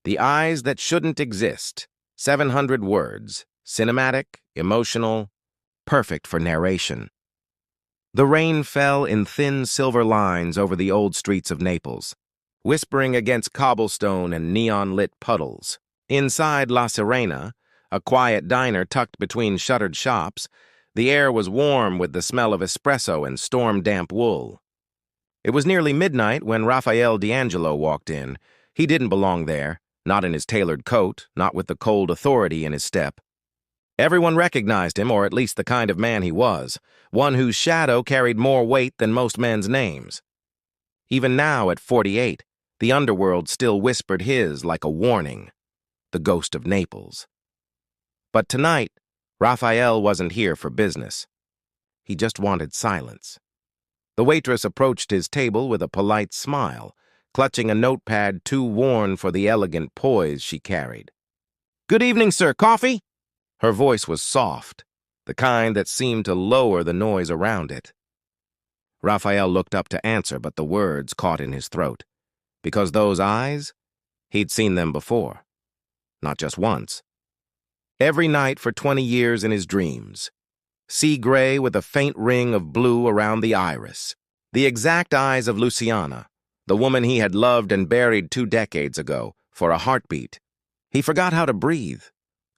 The eyes that shouldn't exist. 700 words. Cinematic, emotional, perfect for narration. The rain fell in thin silver lines over the old streets of Naples, whispering against cobblestone and neon-lit puddles. Inside La Sirena, a quiet diner tucked between shuttered shops, the air was warm with the smell of espresso and storm-damp wool. It was nearly midnight when Raphael D'Angelo walked in. He didn't belong there, not in his tailored coat, not with the cold authority in his step. Everyone recognized him, or at least the kind of man he was, one whose shadow carried more weight than most men's names. Even now, at 48, the underworld still whispered his like a warning, the ghost of Naples. But tonight, Raphael wasn't here for business. He just wanted silence. The waitress approached his table with a polite smile, clutching a notepad too worn for the elegant poise she carried. "Good evening, sir. Coffee?" Her voice was soft, the kind that seemed to lower the noise around it. Raphael looked up to answer, but the words caught in his throat. Because those eyes, he'd seen them before. Not just once. Every night for 20 years in his dreams. Sea gray with a faint ring of blue around the iris. The exact eyes of Luciana, the woman he had loved and buried 2 decades ago, for a heartbeat. He forgot how to breathe.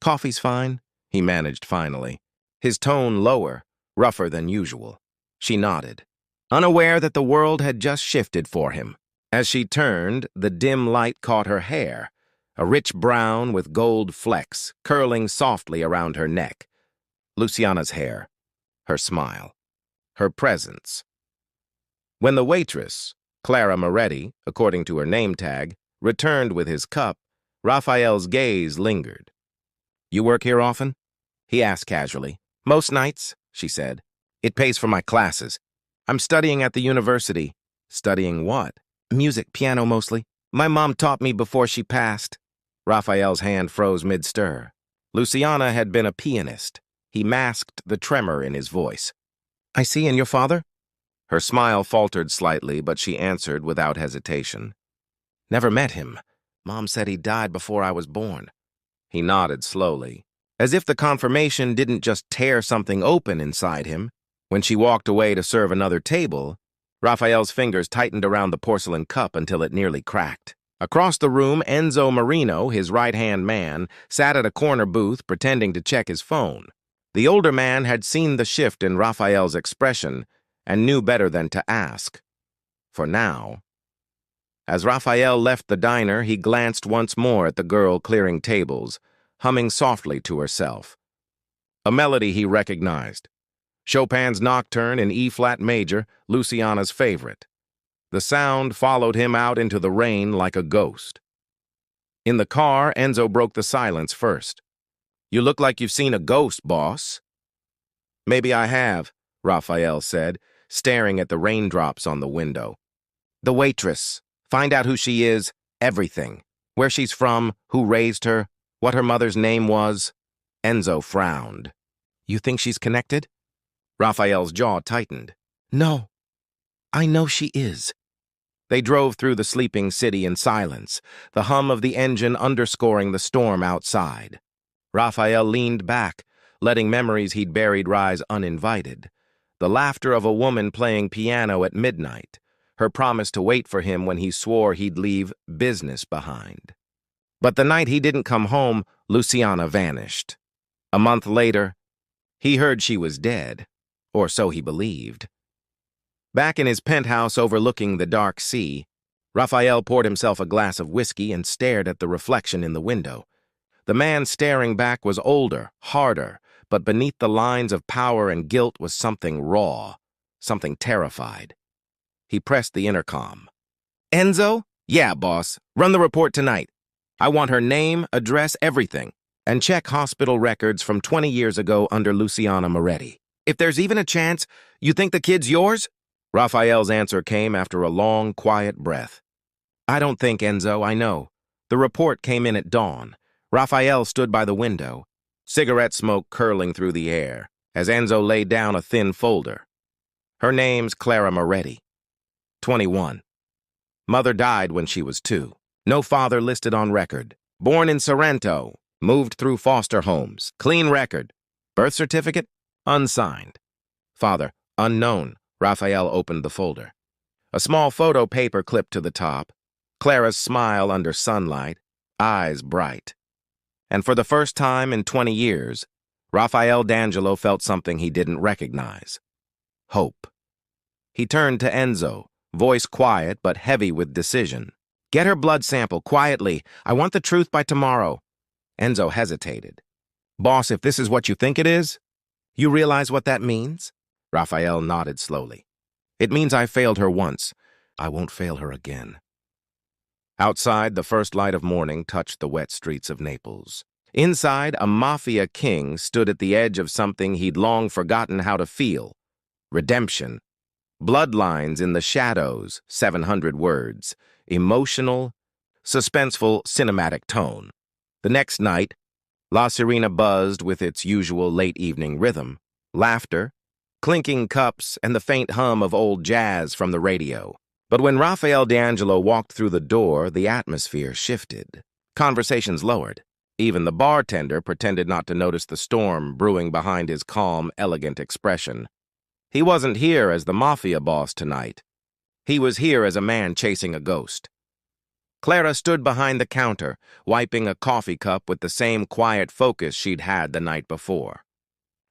"Coffee's fine," he managed finally, his tone lower, rougher than usual. She nodded, unaware that the world had just shifted for him. As she turned, the dim light caught her hair, a rich brown with gold flecks curling softly around her neck. Luciana's hair, her smile, her presence. When the waitress, Clara Moretti, according to her name tag, returned with his cup, Raphael's gaze lingered. "You work here often?" he asked casually. "Most nights," she said. "It pays for my classes. I'm studying at the university." "Studying what?" "Music, piano mostly. My mom taught me before she passed." Raphael's hand froze mid-stir. Luciana had been a pianist. He masked the tremor in his voice. "I see, and your father?" Her smile faltered slightly, but she answered without hesitation. "Never met him. Mom said he died before I was born." He nodded slowly, as if the confirmation didn't just tear something open inside him. When she walked away to serve another table, Raphael's fingers tightened around the porcelain cup until it nearly cracked. Across the room, Enzo Marino, his right-hand man, sat at a corner booth pretending to check his phone. The older man had seen the shift in Raphael's expression and knew better than to ask. For now. As Raphael left the diner, he glanced once more at the girl clearing tables, humming softly to herself. A melody he recognized. Chopin's Nocturne in E-flat major, Luciana's favorite. The sound followed him out into the rain like a ghost. In the car, Enzo broke the silence first. "You look like you've seen a ghost, boss." "Maybe I have," Raphael said, staring at the raindrops on the window. "The waitress. Find out who she is, everything. Where she's from, who raised her, what her mother's name was." Enzo frowned. "You think she's connected?" Raphael's jaw tightened. "No. I know she is." They drove through the sleeping city in silence, the hum of the engine underscoring the storm outside. Raphael leaned back, letting memories he'd buried rise uninvited. The laughter of a woman playing piano at midnight, her promise to wait for him when he swore he'd leave business behind. But the night he didn't come home, Luciana vanished. A month later, he heard she was dead, or so he believed. Back in his penthouse overlooking the dark sea, Raphael poured himself a glass of whiskey and stared at the reflection in the window. The man staring back was older, harder, but beneath the lines of power and guilt was something raw, something terrified. He pressed the intercom. "Enzo? Yeah, boss. Run the report tonight. I want her name, address, everything. And check hospital records from 20 years ago under Luciana Moretti. If there's even a chance, you think the kid's yours?" Raphael's answer came after a long, quiet breath. "I don't think, Enzo, I know." The report came in at dawn. Raphael stood by the window, cigarette smoke curling through the air, as Enzo laid down a thin folder. Her name's Clara Moretti. 21. Mother died when she was 2. No father listed on record. Born in Sorrento. Moved through foster homes. Clean record. Birth certificate? Unsigned. Father, unknown. Raphael opened the folder. A small photo paper clipped to the top. Clara's smile under sunlight, eyes bright. And for the first time in 20 years, Raphael D'Angelo felt something he didn't recognize. Hope. He turned to Enzo, voice quiet but heavy with decision. Get her blood sample, quietly. I want the truth by tomorrow. Enzo hesitated. Boss, if this is what you think it is, you realize what that means? Raphael nodded slowly. It means I failed her once. I won't fail her again. Outside, the first light of morning touched the wet streets of Naples. Inside, a mafia king stood at the edge of something he'd long forgotten how to feel. Redemption. Bloodlines in the shadows, 700 words. Emotional, suspenseful, cinematic tone. The next night, La Sirena buzzed with its usual late-evening rhythm. Laughter, clinking cups, and the faint hum of old jazz from the radio. But when Raphael D'Angelo walked through the door, the atmosphere shifted. Conversations lowered. Even the bartender pretended not to notice the storm brewing behind his calm, elegant expression. He wasn't here as the mafia boss tonight. He was here as a man chasing a ghost. Clara stood behind the counter, wiping a coffee cup with the same quiet focus she'd had the night before.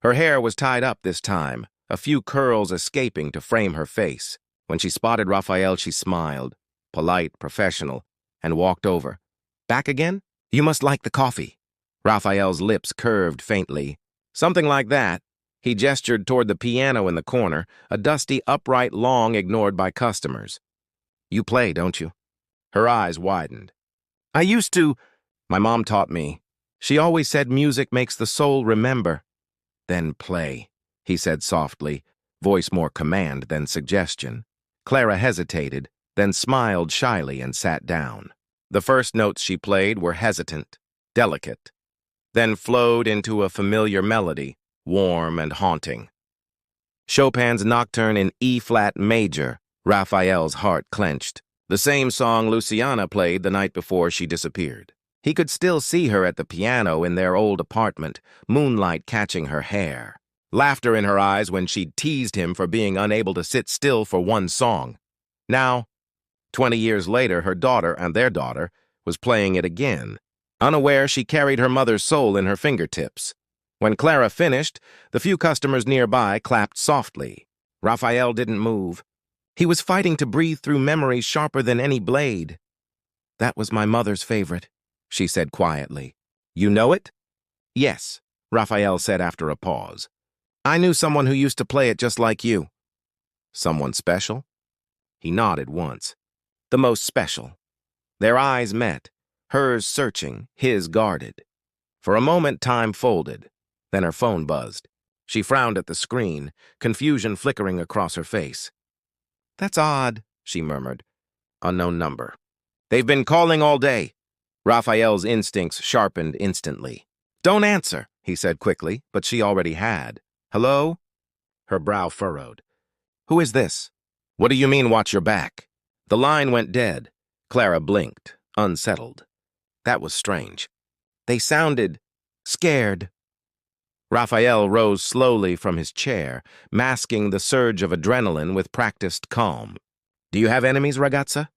Her hair was tied up this time, a few curls escaping to frame her face. When she spotted Raphael, she smiled, polite, professional, and walked over. Back again? You must like the coffee. Raphael's lips curved faintly. Something like that. He gestured toward the piano in the corner, a dusty, upright long ignored by customers. You play, don't you? Her eyes widened. I used to. My mom taught me. She always said music makes the soul remember. Then play, he said softly, voice more command than suggestion. Clara hesitated, then smiled shyly and sat down. The first notes she played were hesitant, delicate, then flowed into a familiar melody, warm and haunting. Chopin's Nocturne in E-flat major. Raphael's heart clenched. The same song Luciana played the night before she disappeared. He could still see her at the piano in their old apartment, moonlight catching her hair. Laughter in her eyes when she'd teased him for being unable to sit still for one song. Now, 20 years later, her daughter and their daughter was playing it again. Unaware, she carried her mother's soul in her fingertips. When Clara finished, the few customers nearby clapped softly. Raphael didn't move. He was fighting to breathe through memories sharper than any blade. That was my mother's favorite, she said quietly. You know it? Yes, Raphael said after a pause. I knew someone who used to play it just like you. Someone special? He nodded once. The most special. Their eyes met, hers searching, his guarded. For a moment, time folded. Then her phone buzzed. She frowned at the screen, confusion flickering across her face. That's odd, she murmured. Unknown number. They've been calling all day. Raphael's instincts sharpened instantly. Don't answer, he said quickly, but she already had. Hello? Her brow furrowed. Who is this? What do you mean, watch your back? The line went dead. Clara blinked, unsettled. That was strange. They sounded scared. Raphael rose slowly from his chair, masking the surge of adrenaline with practiced calm. Do you have enemies, ragazza?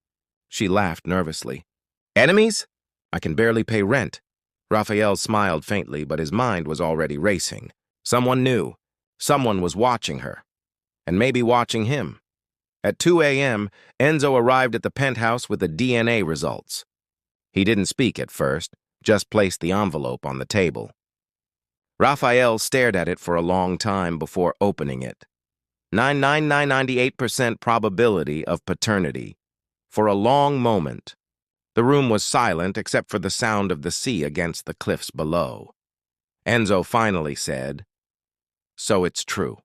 She laughed nervously. Enemies? I can barely pay rent. Raphael smiled faintly, but his mind was already racing. Someone knew. Someone was watching her. And maybe watching him. At 2 a.m., Enzo arrived at the penthouse with the DNA results. He didn't speak at first, just placed the envelope on the table. Raphael stared at it for a long time before opening it. 99998% probability of paternity. For a long moment, the room was silent except for the sound of the sea against the cliffs below. Enzo finally said, So it's true.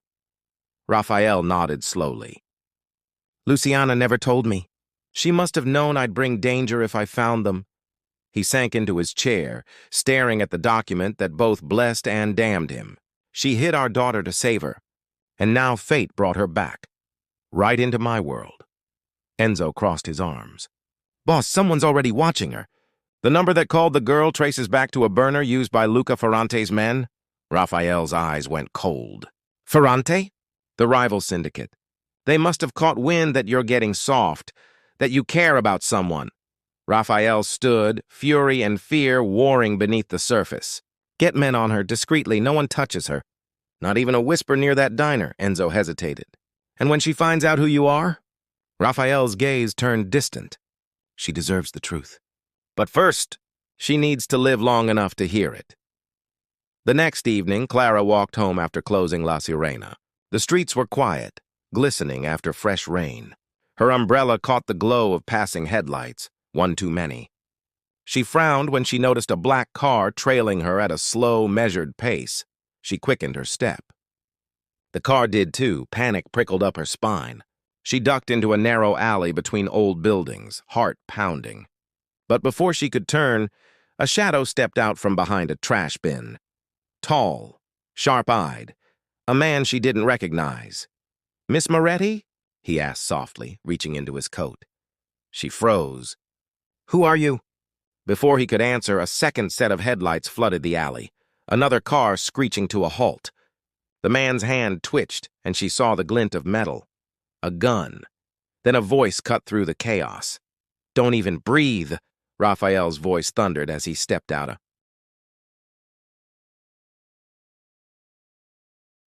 Raphael nodded slowly. Luciana never told me. She must have known I'd bring danger if I found them. He sank into his chair, staring at the document that both blessed and damned him. She hid our daughter to save her, and now fate brought her back, right into my world. Enzo crossed his arms. Boss, someone's already watching her. The number that called the girl traces back to a burner used by Luca Ferrante's men? Raphael's eyes went cold. Ferrante? The rival syndicate. They must have caught wind that you're getting soft, that you care about someone. Raphael stood, fury and fear warring beneath the surface. Get men on her, discreetly, no one touches her. Not even a whisper near that diner, Enzo hesitated. And when she finds out who you are? Raphael's gaze turned distant. She deserves the truth. But first, she needs to live long enough to hear it. The next evening, Clara walked home after closing La Sirena. The streets were quiet, glistening after fresh rain. Her umbrella caught the glow of passing headlights, one too many. She frowned when she noticed a black car trailing her at a slow, measured pace. She quickened her step. The car did too. Panic prickled up her spine. She ducked into a narrow alley between old buildings, heart pounding. But before she could turn, a shadow stepped out from behind a trash bin. Tall, sharp-eyed, a man she didn't recognize. "Miss Moretti?" he asked softly, reaching into his coat. She froze. "Who are you?" Before he could answer, a second set of headlights flooded the alley, another car screeching to a halt. The man's hand twitched, and she saw the glint of metal. A gun. Then a voice cut through the chaos. "Don't even breathe," Raphael's voice thundered as he stepped out.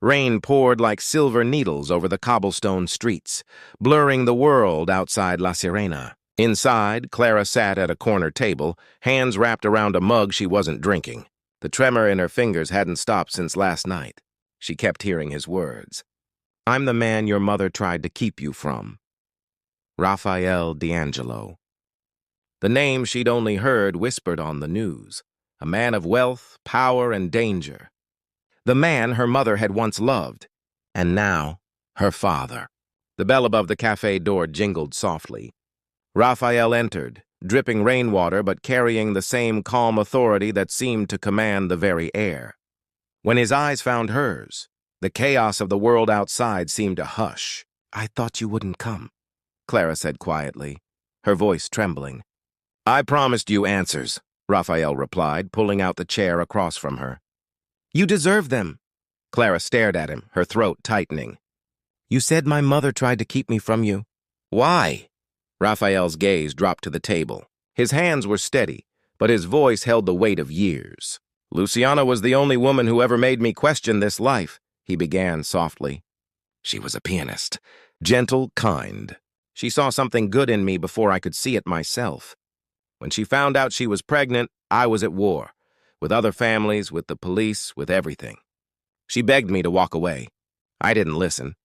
Rain poured like silver needles over the cobblestone streets, blurring the world outside La Sirena. Inside, Clara sat at a corner table, hands wrapped around a mug she wasn't drinking. The tremor in her fingers hadn't stopped since last night. She kept hearing his words. "I'm the man your mother tried to keep you from." Raphael D'Angelo. The name she'd only heard whispered on the news. A man of wealth, power, and danger. The man her mother had once loved, and now her father. The bell above the cafe door jingled softly. Raphael entered, dripping rainwater but carrying the same calm authority that seemed to command the very air. When his eyes found hers, the chaos of the world outside seemed to hush. "I thought you wouldn't come," Clara said quietly, her voice trembling. "I promised you answers," Raphael replied, pulling out the chair across from her. "You deserve them." Clara stared at him, her throat tightening. "You said my mother tried to keep me from you." "Why?" Raphael's gaze dropped to the table. His hands were steady, but his voice held the weight of years. "Luciana was the only woman who ever made me question this life," he began softly. "She was a pianist. Gentle, kind. She saw something good in me before I could see it myself. When she found out she was pregnant, I was at war. With other families, with the police, with everything. She begged me to walk away. I didn't listen.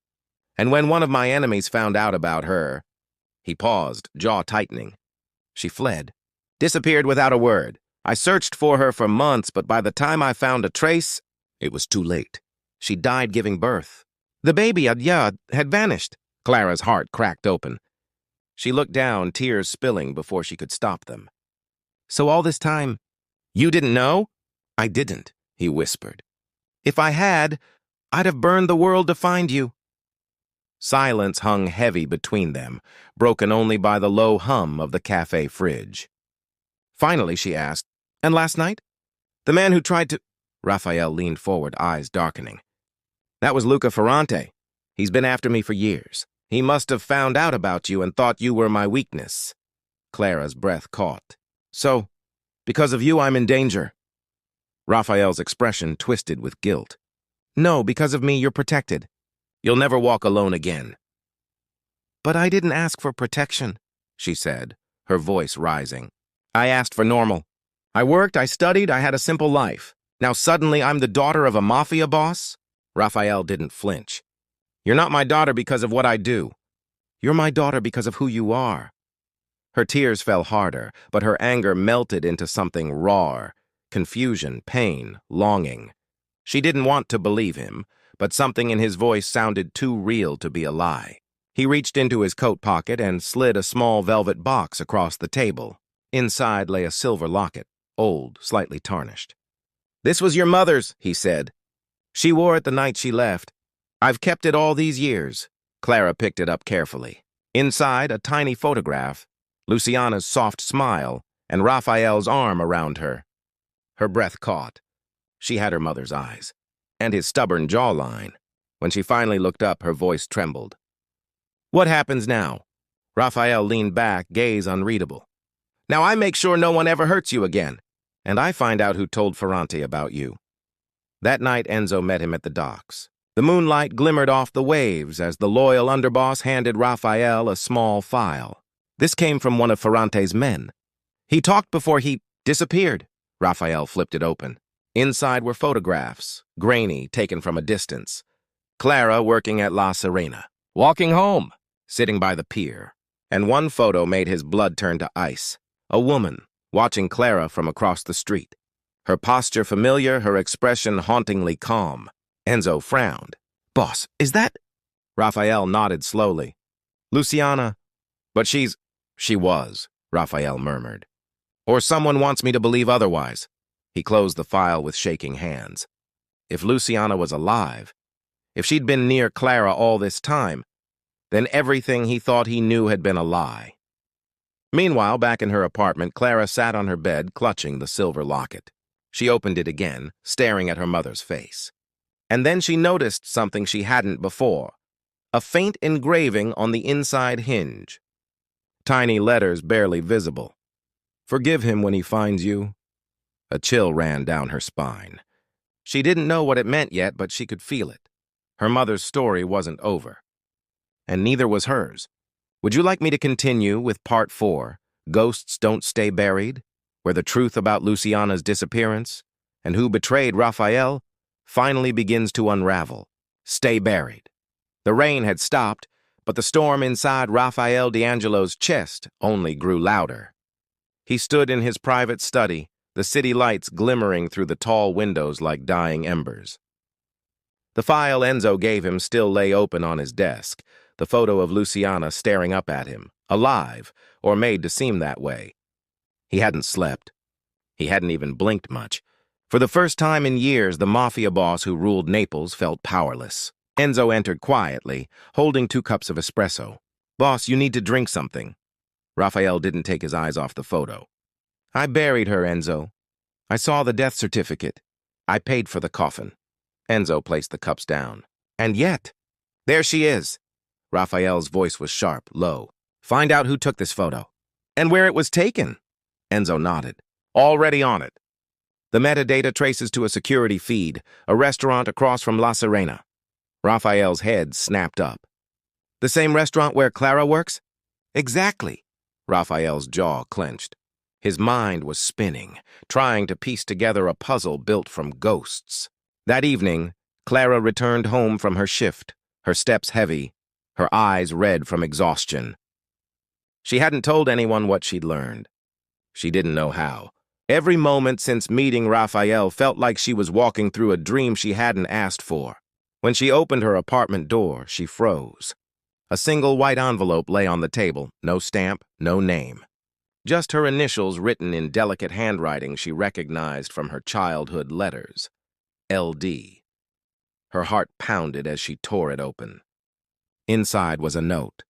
And when one of my enemies found out about her," he paused, jaw tightening. "She fled. Disappeared without a word. I searched for her for months, but by the time I found a trace, it was too late. She died giving birth. The baby, had vanished." Clara's heart cracked open. She looked down, tears spilling before she could stop them. "So all this time, you didn't know?" "I didn't," he whispered. "If I had, I'd have burned the world to find you." Silence hung heavy between them, broken only by the low hum of the cafe fridge. Finally, she asked, "And last night? The man who tried to—" Raphael leaned forward, eyes darkening. "That was Luca Ferrante. He's been after me for years. He must have found out about you and thought you were my weakness." Clara's breath caught. "So, because of you, I'm in danger." Raphael's expression twisted with guilt. "No, because of me, you're protected. You'll never walk alone again." "But I didn't ask for protection," she said, her voice rising. "I asked for normal. I worked, I studied, I had a simple life. Now suddenly I'm the daughter of a mafia boss?" Raphael didn't flinch. "You're not my daughter because of what I do. You're my daughter because of who you are." Her tears fell harder, but her anger melted into something raw. Confusion, pain, longing. She didn't want to believe him, but something in his voice sounded too real to be a lie. He reached into his coat pocket and slid a small velvet box across the table. Inside lay a silver locket, old, slightly tarnished. "This was your mother's," he said. "She wore it the night she left. I've kept it all these years." Clara picked it up carefully. Inside, a tiny photograph. Luciana's soft smile, and Raphael's arm around her. Her breath caught. She had her mother's eyes, and his stubborn jawline. When she finally looked up, her voice trembled. "What happens now?" Raphael leaned back, gaze unreadable. "Now I make sure no one ever hurts you again, and I find out who told Ferrante about you." That night, Enzo met him at the docks. The moonlight glimmered off the waves as the loyal underboss handed Raphael a small file. This came from one of Ferrante's men. "He talked before he disappeared." Raphael flipped it open. Inside were photographs, grainy, taken from a distance. Clara working at La Sirena, walking home, sitting by the pier. And one photo made his blood turn to ice. A woman, watching Clara from across the street. Her posture familiar, her expression hauntingly calm. Enzo frowned. "Boss, is that—" Raphael nodded slowly. "Luciana. But she was," Raphael murmured. "Or someone wants me to believe otherwise." He closed the file with shaking hands. If Luciana was alive, if she'd been near Clara all this time, then everything he thought he knew had been a lie. Meanwhile, back in her apartment, Clara sat on her bed, clutching the silver locket. She opened it again, staring at her mother's face. And then she noticed something she hadn't before. A faint engraving on the inside hinge. Tiny letters barely visible. "Forgive him when he finds you." A chill ran down her spine. She didn't know what it meant yet, but she could feel it. Her mother's story wasn't over. And neither was hers. Would you like me to continue with Part 4, Ghosts Don't Stay Buried, where the truth about Luciana's disappearance and who betrayed Raphael finally begins to unravel? Stay buried. The rain had stopped, but the storm inside Raphael D'Angelo's chest only grew louder. He stood in his private study, the city lights glimmering through the tall windows like dying embers. The file Enzo gave him still lay open on his desk, the photo of Luciana staring up at him, alive, or made to seem that way. He hadn't slept. He hadn't even blinked much. For the first time in years, the mafia boss who ruled Naples felt powerless. Enzo entered quietly, holding 2 cups of espresso. "Boss, you need to drink something." Raphael didn't take his eyes off the photo. "I buried her, Enzo. I saw the death certificate. I paid for the coffin." Enzo placed the cups down. "And yet, there she is." Raphael's voice was sharp, low. "Find out who took this photo. And where it was taken." Enzo nodded. "Already on it. The metadata traces to a security feed, a restaurant across from La Sirena." Raphael's head snapped up. "The same restaurant where Clara works?" "Exactly." Raphael's jaw clenched. His mind was spinning, trying to piece together a puzzle built from ghosts. That evening, Clara returned home from her shift, her steps heavy, her eyes red from exhaustion. She hadn't told anyone what she'd learned. She didn't know how. Every moment since meeting Raphael felt like she was walking through a dream she hadn't asked for. When she opened her apartment door, she froze. A single white envelope lay on the table, no stamp, no name. Just her initials written in delicate handwriting she recognized from her childhood letters. LD. Her heart pounded as she tore it open. Inside was a note.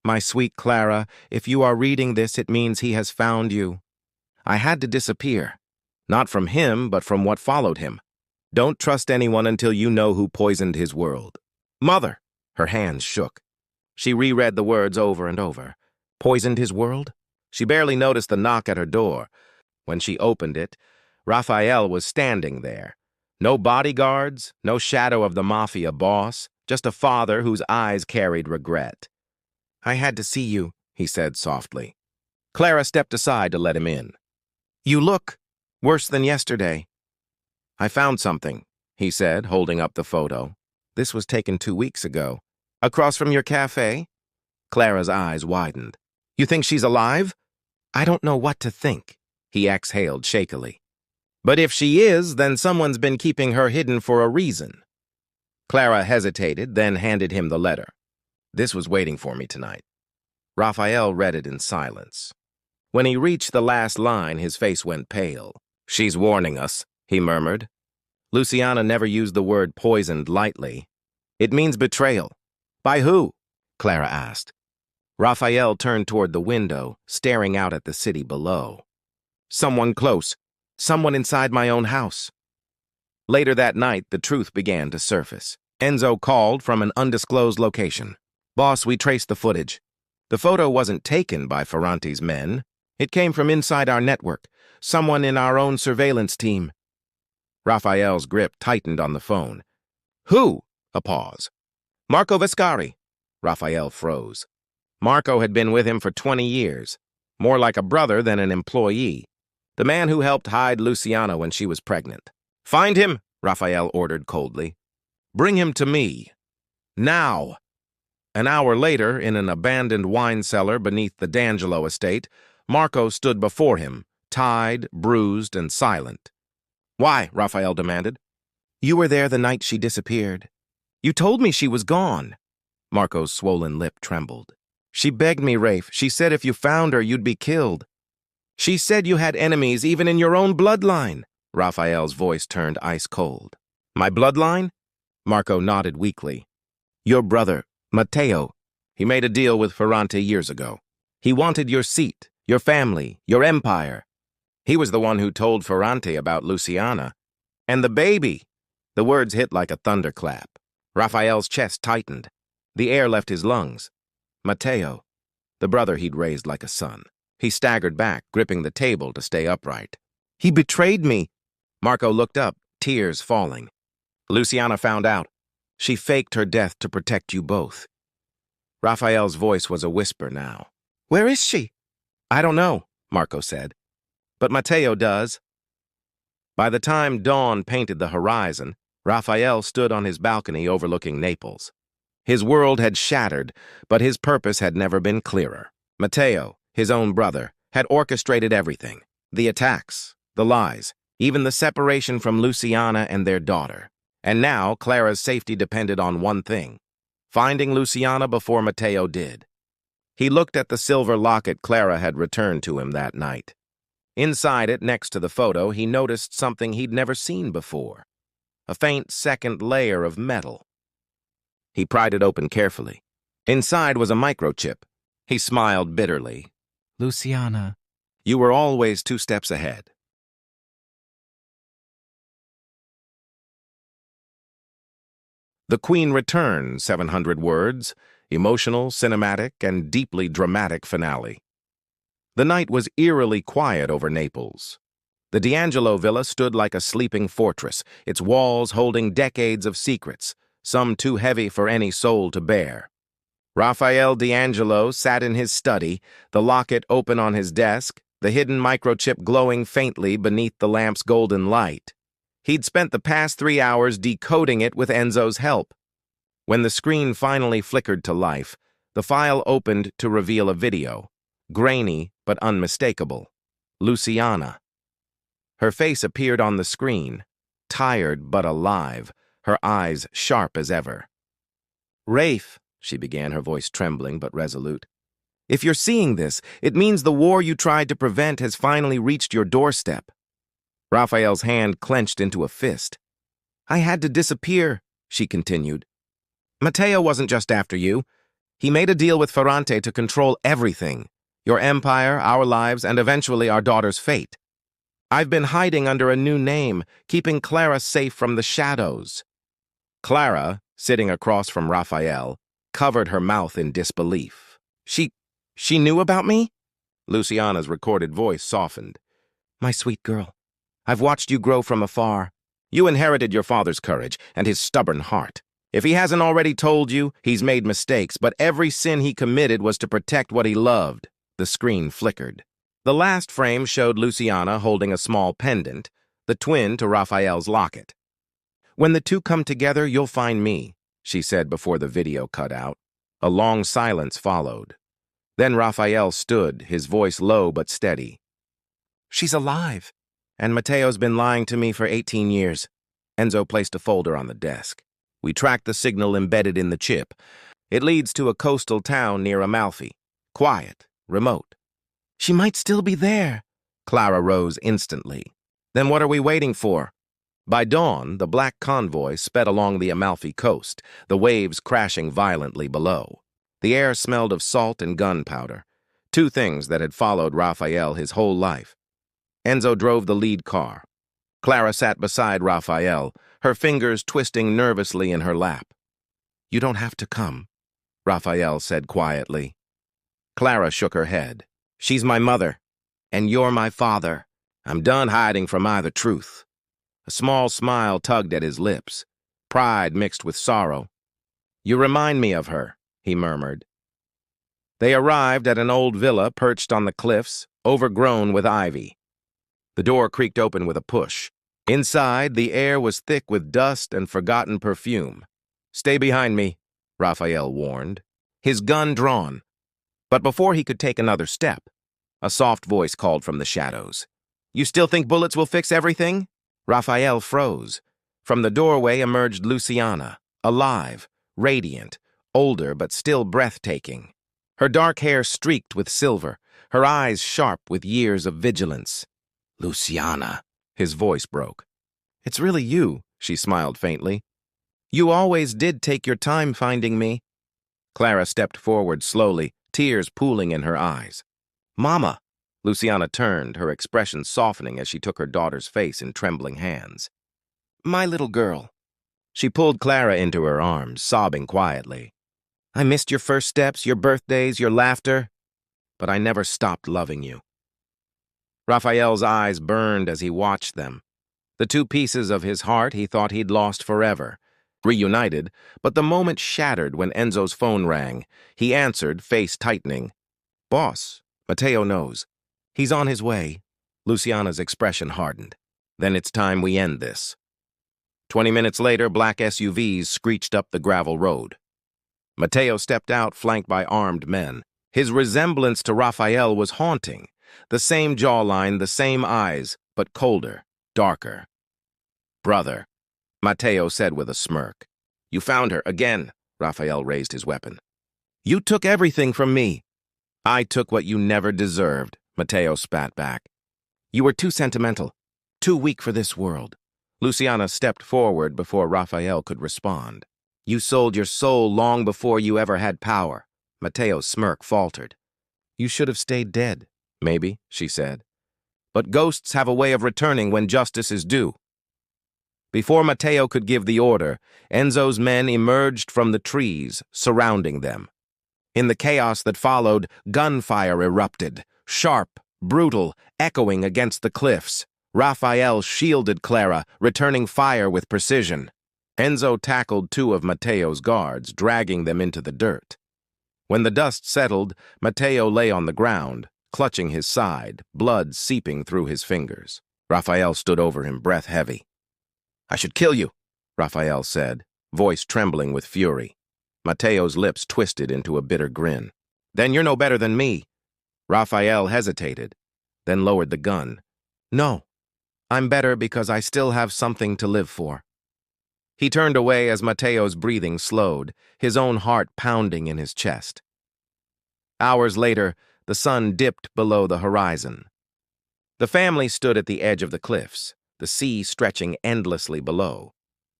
"My sweet Clara, if you are reading this, it means he has found you. I had to disappear. Not from him, but from what followed him. Don't trust anyone until you know who poisoned his world. Mother!" Her hands shook. She reread the words over and over. Poisoned his world? She barely noticed the knock at her door. When she opened it, Raphael was standing there. No bodyguards, no shadow of the mafia boss, just a father whose eyes carried regret. "I had to see you," he said softly. Clara stepped aside to let him in. "You look worse than yesterday." "I found something," he said, holding up the photo. "This was taken 2 weeks ago. Across from your cafe?" Clara's eyes widened. "You think she's alive?" "I don't know what to think," he exhaled shakily. "But if she is, then someone's been keeping her hidden for a reason." Clara hesitated, then handed him the letter. "This was waiting for me tonight." Raphael read it in silence. When he reached the last line, his face went pale. "She's warning us," he murmured. Luciana never used the word poisoned lightly. "It means betrayal." "By who?" Clara asked. Raphael turned toward the window, staring out at the city below. Someone close. Someone inside my own house. Later that night, the truth began to surface. Enzo called from an undisclosed location. "Boss, we traced the footage. The photo wasn't taken by Ferrante's men. It came from inside our network, someone in our own surveillance team." Raphael's grip tightened on the phone. "Who?" A pause. "Marco Vescari." Raphael froze. Marco had been with him for 20 years, more like a brother than an employee. The man who helped hide Luciana when she was pregnant. "Find him," Raphael ordered coldly. "Bring him to me. Now." An hour later, in an abandoned wine cellar beneath the D'Angelo estate, Marco stood before him, tied, bruised, and silent. "Why?" Raphael demanded. "You were there the night she disappeared. You told me she was gone." Marco's swollen lip trembled. "She begged me, Rafe. She said if you found her, you'd be killed. She said you had enemies even in your own bloodline." Raphael's voice turned ice cold. "My bloodline?" Marco nodded weakly. "Your brother, Matteo. He made a deal with Ferrante years ago. He wanted your seat, your family, your empire. He was the one who told Ferrante about Luciana. And the baby." The words hit like a thunderclap. Raphael's chest tightened. The air left his lungs. Matteo, the brother he'd raised like a son. He staggered back, gripping the table to stay upright. "He betrayed me." Marco looked up, tears falling. "Luciana found out. She faked her death to protect you both." Raphael's voice was a whisper now. "Where is she?" "I don't know," Marco said. "But Matteo does." By the time dawn painted the horizon, Raphael stood on his balcony overlooking Naples. His world had shattered, but his purpose had never been clearer. Matteo, his own brother, had orchestrated everything. The attacks, the lies, even the separation from Luciana and their daughter. And now Clara's safety depended on one thing: finding Luciana before Matteo did. He looked at the silver locket Clara had returned to him that night. Inside it, next to the photo, he noticed something he'd never seen before. A faint second layer of metal. He pried it open carefully. Inside was a microchip. He smiled bitterly. "Luciana, you were always 2 steps ahead." The Queen returned, 700 words, emotional, cinematic, and deeply dramatic finale. The night was eerily quiet over Naples. The D'Angelo villa stood like a sleeping fortress, its walls holding decades of secrets, some too heavy for any soul to bear. Raphael D'Angelo sat in his study, the locket open on his desk, the hidden microchip glowing faintly beneath the lamp's golden light. He'd spent the past 3 hours decoding it with Enzo's help. When the screen finally flickered to life, the file opened to reveal a video, grainy but unmistakable. Luciana. Her face appeared on the screen, tired but alive, her eyes sharp as ever. "Rafe," she began, her voice trembling but resolute, "if you're seeing this, it means the war you tried to prevent has finally reached your doorstep." Raphael's hand clenched into a fist. "I had to disappear," she continued. "Matteo wasn't just after you. He made a deal with Ferrante to control everything. Your empire, our lives, and eventually our daughter's fate. I've been hiding under a new name, keeping Clara safe from the shadows." Clara, sitting across from Raphael, covered her mouth in disbelief. She knew about me?" Luciana's recorded voice softened. "My sweet girl, I've watched you grow from afar. You inherited your father's courage and his stubborn heart. If he hasn't already told you, he's made mistakes, but every sin he committed was to protect what he loved." The screen flickered. The last frame showed Luciana holding a small pendant, the twin to Raphael's locket. "When the two come together, you'll find me," she said before the video cut out. A long silence followed. Then Raphael stood, his voice low but steady. "She's alive. And Matteo's been lying to me for 18 years. Enzo placed a folder on the desk. We tracked the signal embedded in the chip. It leads to a coastal town near Amalfi. Quiet, remote. She might still be there." Clara rose instantly. "Then what are we waiting for?" By dawn, the black convoy sped along the Amalfi coast, the waves crashing violently below. The air smelled of salt and gunpowder, two things that had followed Raphael his whole life. Enzo drove the lead car. Clara sat beside Raphael, her fingers twisting nervously in her lap. "You don't have to come," Raphael said quietly. Clara shook her head. "She's my mother, and you're my father. I'm done hiding from either truth." A small smile tugged at his lips, pride mixed with sorrow. "You remind me of her," he murmured. They arrived at an old villa perched on the cliffs, overgrown with ivy. The door creaked open with a push. Inside, the air was thick with dust and forgotten perfume. "Stay behind me," Raphael warned, his gun drawn. But before he could take another step, a soft voice called from the shadows. "You still think bullets will fix everything?" Raphael froze. From the doorway emerged Luciana, alive, radiant, older but still breathtaking. Her dark hair streaked with silver, her eyes sharp with years of vigilance. "Luciana," his voice broke. "It's really you," she smiled faintly. "You always did take your time finding me." Clara stepped forward slowly, tears pooling in her eyes. "Mama!" Luciana turned, her expression softening as she took her daughter's face in trembling hands. "My little girl." She pulled Clara into her arms, sobbing quietly. "I missed your first steps, your birthdays, your laughter, but I never stopped loving you." Raphael's eyes burned as he watched them. The two pieces of his heart he thought he'd lost forever, reunited, but the moment shattered when Enzo's phone rang. He answered, face tightening. "Boss, Matteo knows. He's on his way." Luciana's expression hardened. "Then it's time we end this." 20 minutes later, black SUVs screeched up the gravel road. Matteo stepped out, flanked by armed men. His resemblance to Raphael was haunting. The same jawline, the same eyes, but colder, darker. "Brother," Matteo said with a smirk. "You found her again." Raphael raised his weapon. "You took everything from me." "I took what you never deserved," Matteo spat back. "You were too sentimental, too weak for this world." Luciana stepped forward before Raphael could respond. "You sold your soul long before you ever had power." Matteo's smirk faltered. "You should have stayed dead." "Maybe," she said. "But ghosts have a way of returning when justice is due." Before Matteo could give the order, Enzo's men emerged from the trees, surrounding them. In the chaos that followed, gunfire erupted, sharp, brutal, echoing against the cliffs. Raphael shielded Clara, returning fire with precision. Enzo tackled two of Matteo's guards, dragging them into the dirt. When the dust settled, Matteo lay on the ground, clutching his side, blood seeping through his fingers. Raphael stood over him, breath heavy. "I should kill you," Raphael said, voice trembling with fury. Matteo's lips twisted into a bitter grin. "Then you're no better than me." Raphael hesitated, then lowered the gun. "No, I'm better because I still have something to live for." He turned away as Matteo's breathing slowed, his own heart pounding in his chest. Hours later, the sun dipped below the horizon. The family stood at the edge of the cliffs, the sea stretching endlessly below.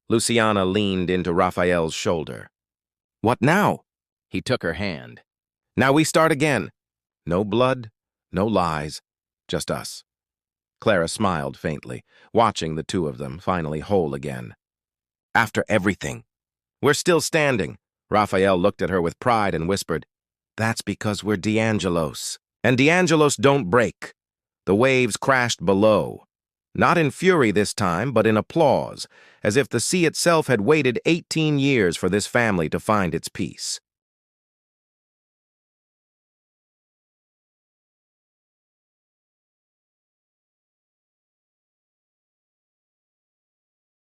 Luciana leaned into Raphael's shoulder. "What now?" He took her hand. "Now we start again. No blood, no lies, just us." Clara smiled faintly, watching the two of them finally whole again. "After everything, we're still standing." Raphael looked at her with pride and whispered, "That's because we're D'Angelos. And D'Angelos don't break." The waves crashed below. Not in fury this time, but in applause, as if the sea itself had waited 18 years for this family to find its peace.